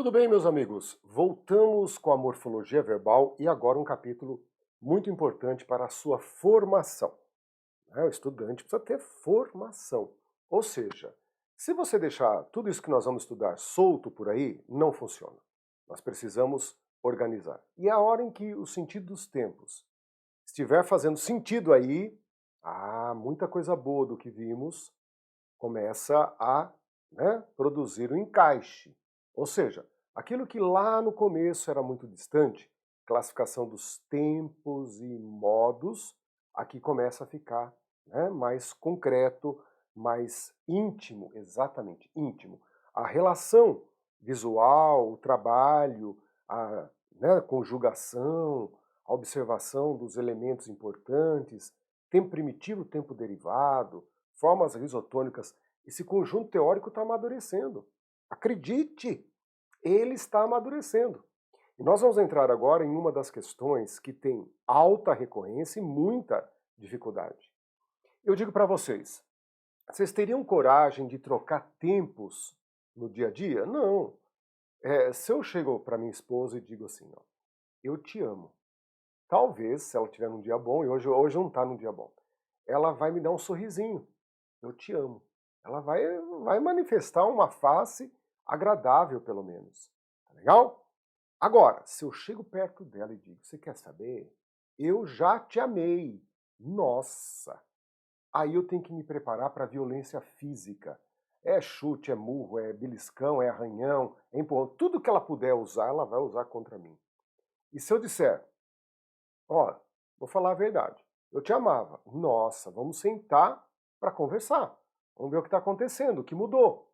Tudo bem, meus amigos? Voltamos com a morfologia verbal e agora um capítulo muito importante para a sua formação. O estudante precisa ter formação. Ou seja, se você deixar tudo isso que nós vamos estudar solto por aí, não funciona. Nós precisamos organizar. E a hora em que o sentido dos tempos estiver fazendo sentido aí, muita coisa boa do que vimos começa a, produzir o encaixe. Ou seja, aquilo que lá no começo era muito distante, classificação dos tempos e modos, aqui começa a ficar, mais concreto, mais íntimo, exatamente, íntimo. A relação visual, o trabalho, a, conjugação, a observação dos elementos importantes, tempo primitivo, tempo derivado, formas isotônicas, esse conjunto teórico está amadurecendo. Acredite, ele está amadurecendo. E nós vamos entrar agora em uma das questões que tem alta recorrência e muita dificuldade. Eu digo para vocês, vocês teriam coragem de trocar tempos no dia a dia? Não. Se eu chego para minha esposa e digo assim, ó, eu te amo. Talvez, se ela tiver num dia bom, e hoje não está num dia bom, ela vai me dar um sorrisinho. Eu te amo. Ela vai manifestar uma face agradável, pelo menos. Tá legal? Agora, se eu chego perto dela e digo, você quer saber? Eu já te amei. Nossa! Aí eu tenho que me preparar para a violência física. É chute, é murro, é beliscão, é arranhão, é empurrão. Tudo que ela puder usar, ela vai usar contra mim. E se eu disser, ó, vou falar a verdade, eu te amava. Nossa, vamos sentar para conversar. Vamos ver o que está acontecendo, o que mudou.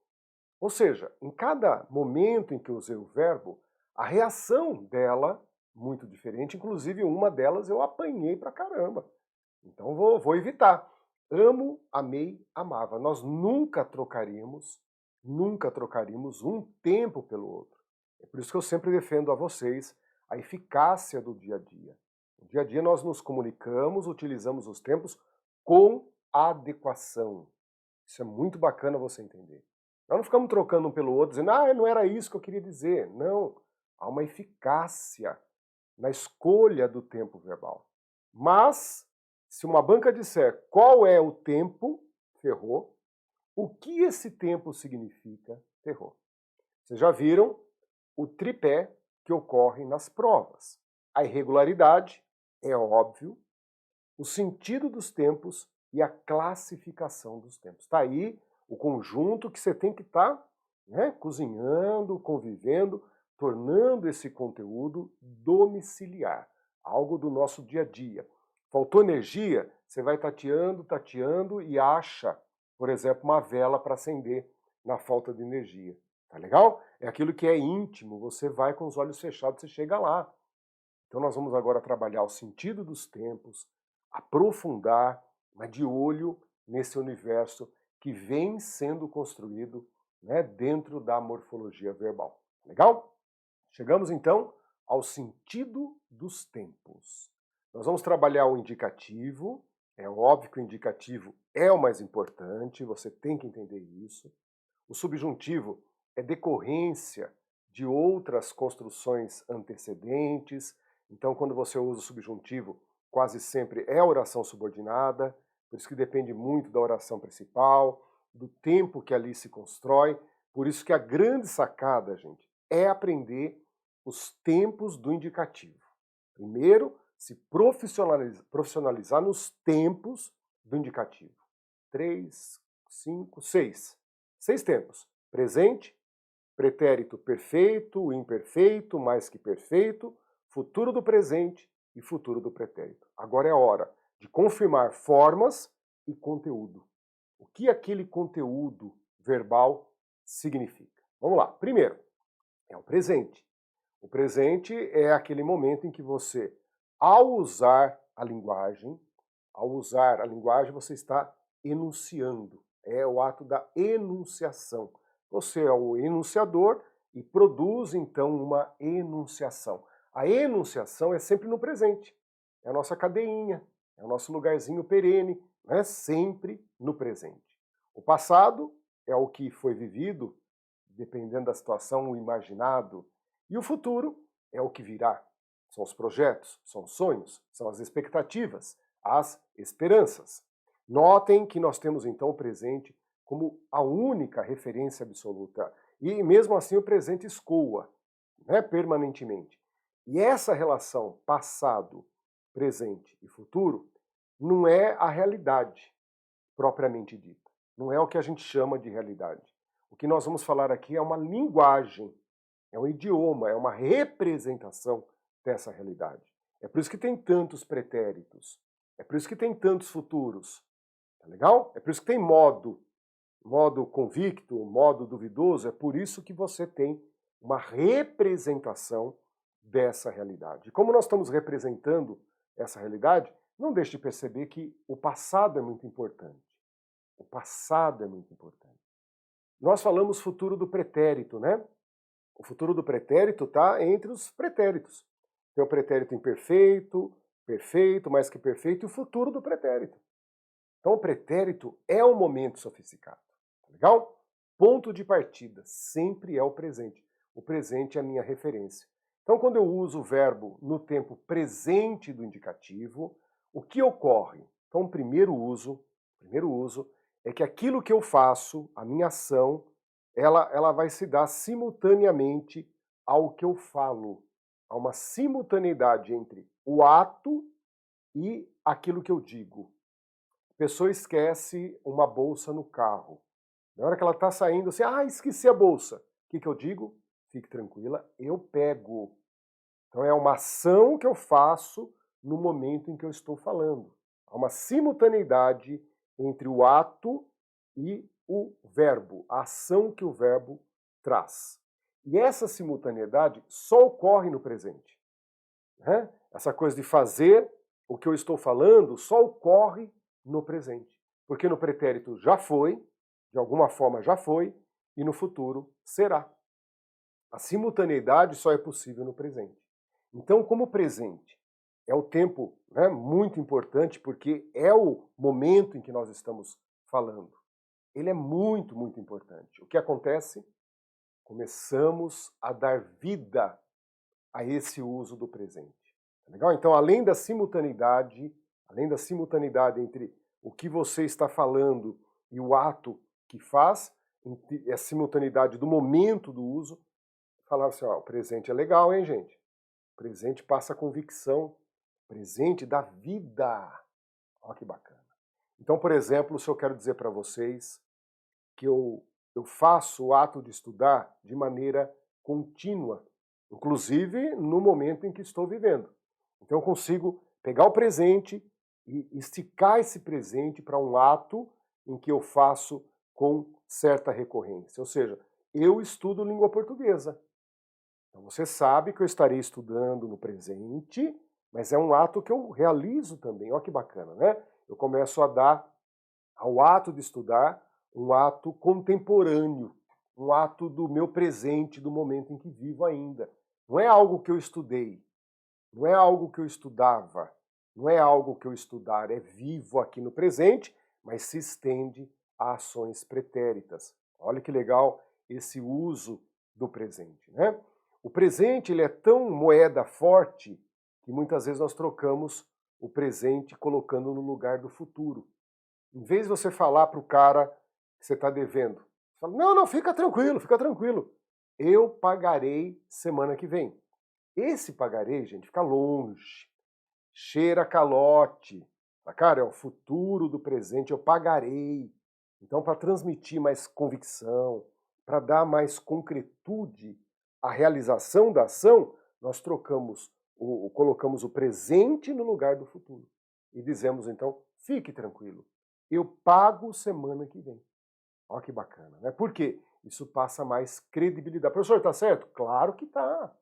Ou seja, em cada momento em que eu usei o verbo, a reação dela, muito diferente, inclusive uma delas eu apanhei pra caramba. Então vou evitar. Amo, amei, amava. Nós nunca trocaríamos um tempo pelo outro. É por isso que eu sempre defendo a vocês a eficácia do dia a dia. No dia a dia nós nos comunicamos, utilizamos os tempos com adequação. Isso é muito bacana você entender. Nós não ficamos trocando um pelo outro, dizendo, não era isso que eu queria dizer. Não, há uma eficácia na escolha do tempo verbal. Mas, se uma banca disser qual é o tempo, ferrou. O que esse tempo significa, ferrou. Vocês já viram o tripé que ocorre nas provas. A irregularidade, é óbvio, o sentido dos tempos e a classificação dos tempos. Está aí o conjunto que você tem que estar cozinhando, convivendo, tornando esse conteúdo domiciliar, algo do nosso dia a dia. Faltou energia, você vai tateando e acha, por exemplo, uma vela para acender na falta de energia. Tá legal? É aquilo que é íntimo, você vai com os olhos fechados, você chega lá. Então nós vamos agora trabalhar o sentido dos tempos, aprofundar, mas de olho nesse universo que vem sendo construído dentro da morfologia verbal. Legal? Chegamos então ao sentido dos tempos. Nós vamos trabalhar o indicativo, é óbvio que o indicativo é o mais importante, você tem que entender isso. O subjuntivo é decorrência de outras construções antecedentes, então quando você usa o subjuntivo, quase sempre é a oração subordinada, por isso que depende muito da oração principal, do tempo que ali se constrói, por isso que a grande sacada, gente, é aprender os tempos do indicativo. Primeiro, se profissionalizar nos tempos do indicativo. 3, 5, 6. 6 tempos. Presente, pretérito perfeito, imperfeito, mais que perfeito, futuro do presente e futuro do pretérito. Agora é a hora de confirmar formas e conteúdo. O que aquele conteúdo verbal significa? Vamos lá. Primeiro, é o presente. O presente é aquele momento em que você, ao usar a linguagem, você está enunciando. É o ato da enunciação. Você é o enunciador e produz, então, uma enunciação. A enunciação é sempre no presente. É a nossa cadeinha, é o nosso lugarzinho perene, sempre no presente. O passado é o que foi vivido dependendo da situação, o imaginado. E o futuro é o que virá. São os projetos, são os sonhos, são as expectativas, as esperanças. Notem que nós temos então o presente como a única referência absoluta. E mesmo assim o presente escoa, né, permanentemente. E essa relação passado, presente e futuro não é a realidade propriamente dita. Não é o que a gente chama de realidade. O que nós vamos falar aqui é uma linguagem, é um idioma, é uma representação dessa realidade. É por isso que tem tantos pretéritos, é por isso que tem tantos futuros. Tá legal? É por isso que tem modo convicto, modo duvidoso, é por isso que você tem uma representação dessa realidade. E como nós estamos representando essa realidade, não deixe de perceber que o passado é muito importante. O passado é muito importante. Nós falamos futuro do pretérito, né? O futuro do pretérito está entre os pretéritos. Tem o pretérito imperfeito, perfeito, mais que perfeito, e o futuro do pretérito. Então o pretérito é um momento sofisticado. Tá legal? Ponto de partida sempre é o presente. O presente é a minha referência. Então quando eu uso o verbo no tempo presente do indicativo, o que ocorre? Então o primeiro uso é que aquilo que eu faço, a minha ação, ela vai se dar simultaneamente ao que eu falo. Há uma simultaneidade entre o ato e aquilo que eu digo. A pessoa esquece uma bolsa no carro. Na hora que ela está saindo, assim, esqueci a bolsa. O que eu digo? Fique tranquila, eu pego. Então é uma ação que eu faço no momento em que eu estou falando. Há uma simultaneidade entre o ato e o verbo, a ação que o verbo traz. E essa simultaneidade só ocorre no presente. Né? Essa coisa de fazer o que eu estou falando só ocorre no presente. Porque no pretérito já foi, de alguma forma já foi, e no futuro será. A simultaneidade só é possível no presente. Então, como o presente é o tempo, né, muito importante, porque é o momento em que nós estamos falando, ele é muito, muito importante. O que acontece? Começamos a dar vida a esse uso do presente. Tá legal? Então, além da simultaneidade entre o que você está falando e o ato que faz, a simultaneidade do momento do uso, falar assim, o presente é legal, hein, gente? O presente passa convicção, o presente dá vida. Olha que bacana. Então, por exemplo, se eu quero dizer para vocês que eu faço o ato de estudar de maneira contínua, inclusive no momento em que estou vivendo. Então eu consigo pegar o presente e esticar esse presente para um ato em que eu faço com certa recorrência. Ou seja, eu estudo língua portuguesa. Então você sabe que eu estarei estudando no presente, mas é um ato que eu realizo também. Olha que bacana, né? Eu começo a dar ao ato de estudar um ato contemporâneo, um ato do meu presente, do momento em que vivo ainda. Não é algo que eu estudei, não é algo que eu estudava, não é algo que eu estudar, é vivo aqui no presente, mas se estende a ações pretéritas. Olha que legal esse uso do presente, né? O presente ele é tão moeda forte que muitas vezes nós trocamos o presente colocando no lugar do futuro. Em vez de você falar para o cara que você está devendo, você fala, não, fica tranquilo, fica tranquilo. Eu pagarei semana que vem. Esse pagarei, gente, fica longe. Cheira calote. Cara, é o futuro do presente, eu pagarei. Então, para transmitir mais convicção, para dar mais concretude à realização da ação, nós colocamos o presente no lugar do futuro. E dizemos, então, fique tranquilo. Eu pago semana que vem. Olha que bacana, né? Por quê? Isso passa mais credibilidade. Professor, tá certo? Claro que tá.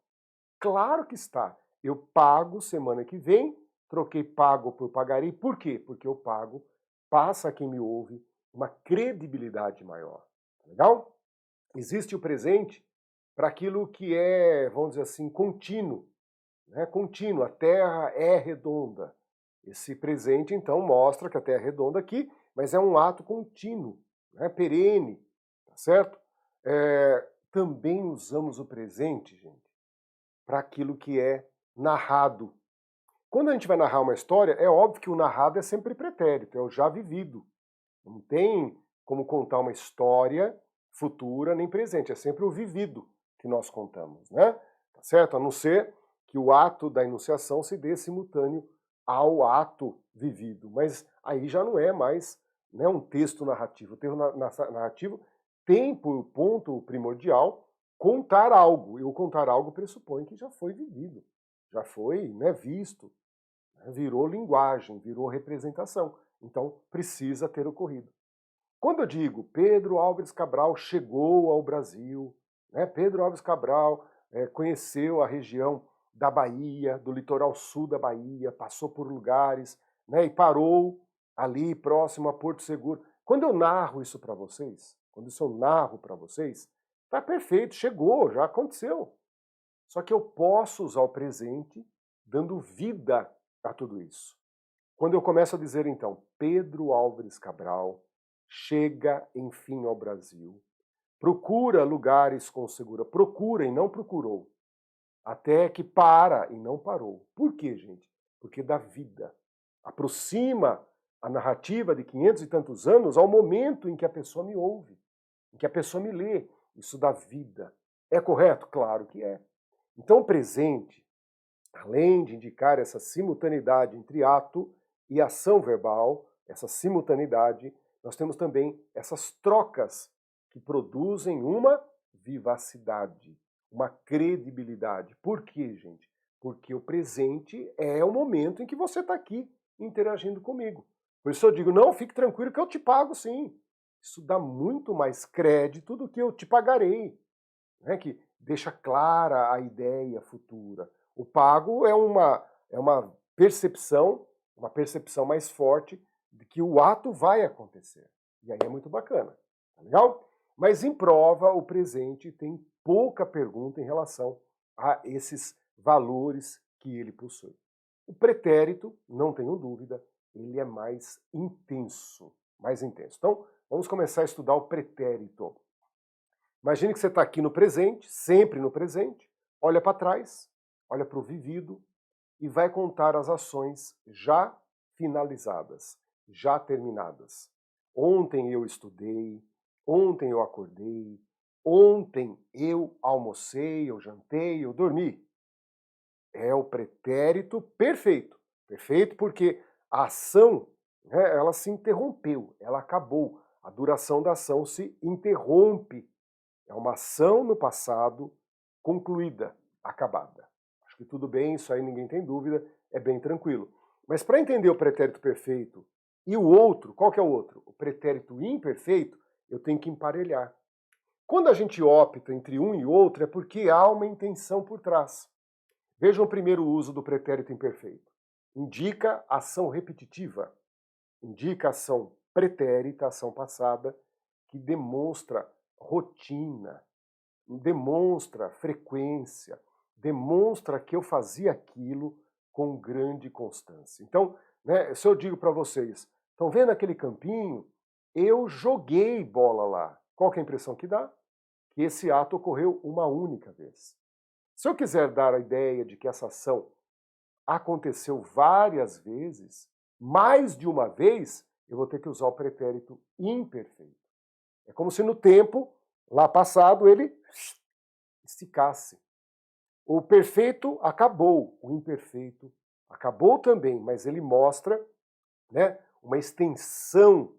Claro que está. Eu pago semana que vem, troquei pago por pagarei. Por quê? Porque eu pago, passa a quem me ouve uma credibilidade maior. Tá legal? Existe o presente para aquilo que é, vamos dizer assim, contínuo. Né? Contínuo. A Terra é redonda. Esse presente, então, mostra que a Terra é redonda aqui, mas é um ato contínuo, né? Perene, tá certo? também usamos o presente, gente, para aquilo que é narrado. Quando a gente vai narrar uma história, é óbvio que o narrado é sempre pretérito, é o já vivido. Não tem como contar uma história futura nem presente, é sempre o vivido que nós contamos, né? Tá certo? A não ser que o ato da enunciação se dê simultâneo ao ato vivido, mas aí já não é mais, né, um texto narrativo. O texto narrativo tem por ponto primordial contar algo, e o contar algo pressupõe que já foi vivido, já foi, né, visto, né, virou linguagem, virou representação, então precisa ter ocorrido. Quando eu digo Pedro Álvares Cabral chegou ao Brasil, né, Pedro Álvares Cabral conheceu a região da Bahia, do litoral sul da Bahia, passou por lugares, né, e parou ali próximo a Porto Seguro. Quando eu narro isso para vocês, quando isso eu narro para vocês, tá perfeito, chegou, já aconteceu. Só que eu posso usar o presente dando vida a tudo isso. Quando eu começo a dizer, então, Pedro Álvares Cabral chega, enfim, ao Brasil, procura lugares com segura, procura e não procurou, até que para e não parou. Por quê, gente? Porque dá vida. Aproxima a narrativa de 500 e tantos anos ao momento em que a pessoa me ouve, em que a pessoa me lê. Isso dá vida. É correto? Claro que é. Então, o presente, além de indicar essa simultaneidade entre ato e ação verbal, essa simultaneidade, nós temos também essas trocas que produzem uma vivacidade, uma credibilidade. Por quê, gente? Porque o presente é o momento em que você está aqui interagindo comigo. Por isso eu digo, não, fique tranquilo que eu te pago sim. Isso dá muito mais crédito do que eu te pagarei, né? Que deixa clara a ideia futura. O pago é uma percepção mais forte de que o ato vai acontecer. E aí é muito bacana, tá legal? Mas em prova, o presente tem pouca pergunta em relação a esses valores que ele possui. O pretérito, não tenho dúvida, ele é mais intenso, mais intenso. Então, vamos começar a estudar o pretérito. Imagine que você está aqui no presente, sempre no presente, olha para trás, olha para o vivido e vai contar as ações já finalizadas, já terminadas. Ontem eu estudei, ontem eu acordei, ontem eu almocei, eu jantei, eu dormi. É o pretérito perfeito. Perfeito porque a ação, né, ela se interrompeu, ela acabou. A duração da ação se interrompe. É uma ação no passado concluída, acabada. Acho que tudo bem, isso aí ninguém tem dúvida, é bem tranquilo. Mas para entender o pretérito perfeito e o outro, qual que é o outro? O pretérito imperfeito, eu tenho que emparelhar. Quando a gente opta entre um e outro, é porque há uma intenção por trás. Vejam o primeiro uso do pretérito imperfeito. Indica ação repetitiva. Indica ação pretérita, ação passada, que demonstra rotina, demonstra frequência, demonstra que eu fazia aquilo com grande constância. Então, né, se eu digo para vocês, estão vendo aquele campinho? Eu joguei bola lá. Qual que é a impressão que dá? Que esse ato ocorreu uma única vez. Se eu quiser dar a ideia de que essa ação aconteceu várias vezes, mais de uma vez, eu vou ter que usar o pretérito imperfeito. É como se no tempo, lá passado, ele esticasse. O perfeito acabou, o imperfeito acabou também, mas ele mostra, né, uma extensão,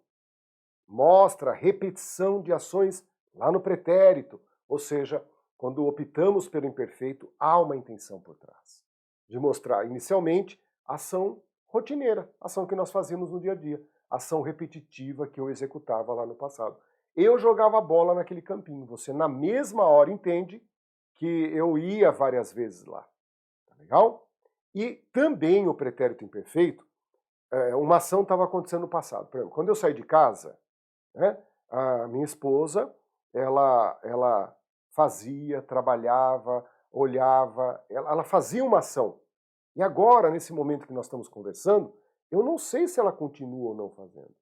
mostra a repetição de ações lá no pretérito, ou seja, quando optamos pelo imperfeito, há uma intenção por trás. De mostrar, inicialmente, ação rotineira, ação que nós fazíamos no dia a dia, ação repetitiva que eu executava lá no passado. Eu jogava bola naquele campinho, você na mesma hora entende que eu ia várias vezes lá. Tá legal? E também o pretérito imperfeito, uma ação estava acontecendo no passado. Por exemplo, quando eu saí de casa, né, a minha esposa, ela fazia, trabalhava, olhava, ela fazia uma ação. E agora, nesse momento que nós estamos conversando, eu não sei se ela continua ou não fazendo.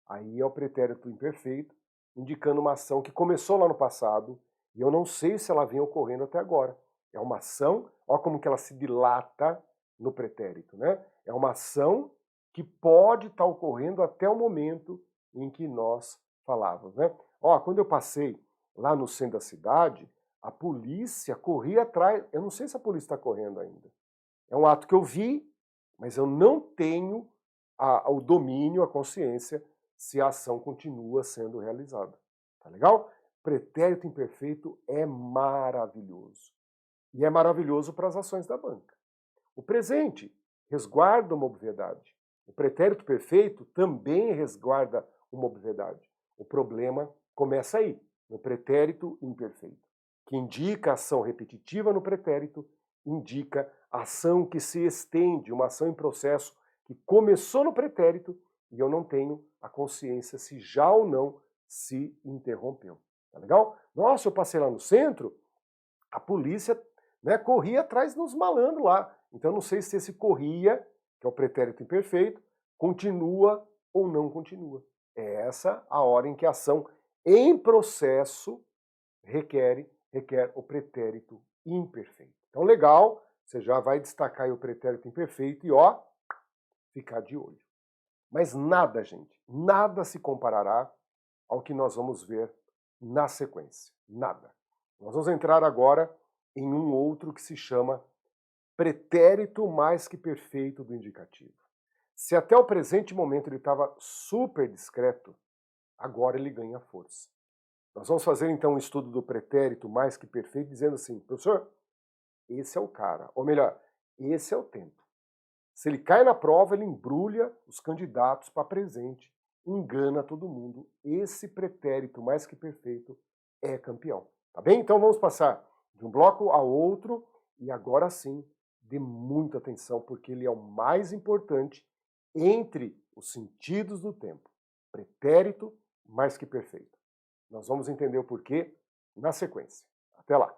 Aí é o pretérito imperfeito, indicando uma ação que começou lá no passado E eu não sei se ela vinha ocorrendo até agora. É uma ação, olha como que ela se dilata no pretérito, né? É uma ação que pode estar ocorrendo até o momento em que nós falávamos, né? Ó, quando eu passei lá no centro da cidade, a polícia corria atrás. Eu não sei se a polícia está correndo ainda. É um ato que eu vi, mas eu não tenho o domínio, a consciência, se a ação continua sendo realizada. Tá legal? Pretérito imperfeito é maravilhoso. E é maravilhoso para as ações da banca. O presente resguarda uma obviedade. O pretérito perfeito também resguarda uma obviedade. O problema começa aí, no pretérito imperfeito, que indica ação repetitiva no pretérito, indica ação que se estende, uma ação em processo que começou no pretérito e eu não tenho a consciência se já ou não se interrompeu. Tá legal? Nossa, eu passei lá no centro, a polícia, né, corria atrás dos malandros lá. Então, não sei se esse corria, que é o pretérito imperfeito, continua ou não continua. É essa a hora em que a ação em processo requer o pretérito imperfeito. Então, legal, você já vai destacar aí o pretérito imperfeito e, ó, ficar de olho. Mas nada, gente, nada se comparará ao que nós vamos ver na sequência. Nada. Nós vamos entrar agora em um outro que se chama pretérito mais que perfeito do indicativo. Se até o presente momento ele estava super discreto, agora ele ganha força. Nós vamos fazer então um estudo do pretérito mais que perfeito, dizendo assim, professor, esse é o cara, ou melhor, esse é o tempo. Se ele cai na prova, ele embrulha os candidatos para presente, engana todo mundo. Esse pretérito mais que perfeito é campeão. Tá bem? Então vamos passar de um bloco ao outro e agora sim, dê muita atenção porque ele é o mais importante entre os sentidos do tempo. Pretérito mais que perfeito. Nós vamos entender o porquê na sequência. Até lá!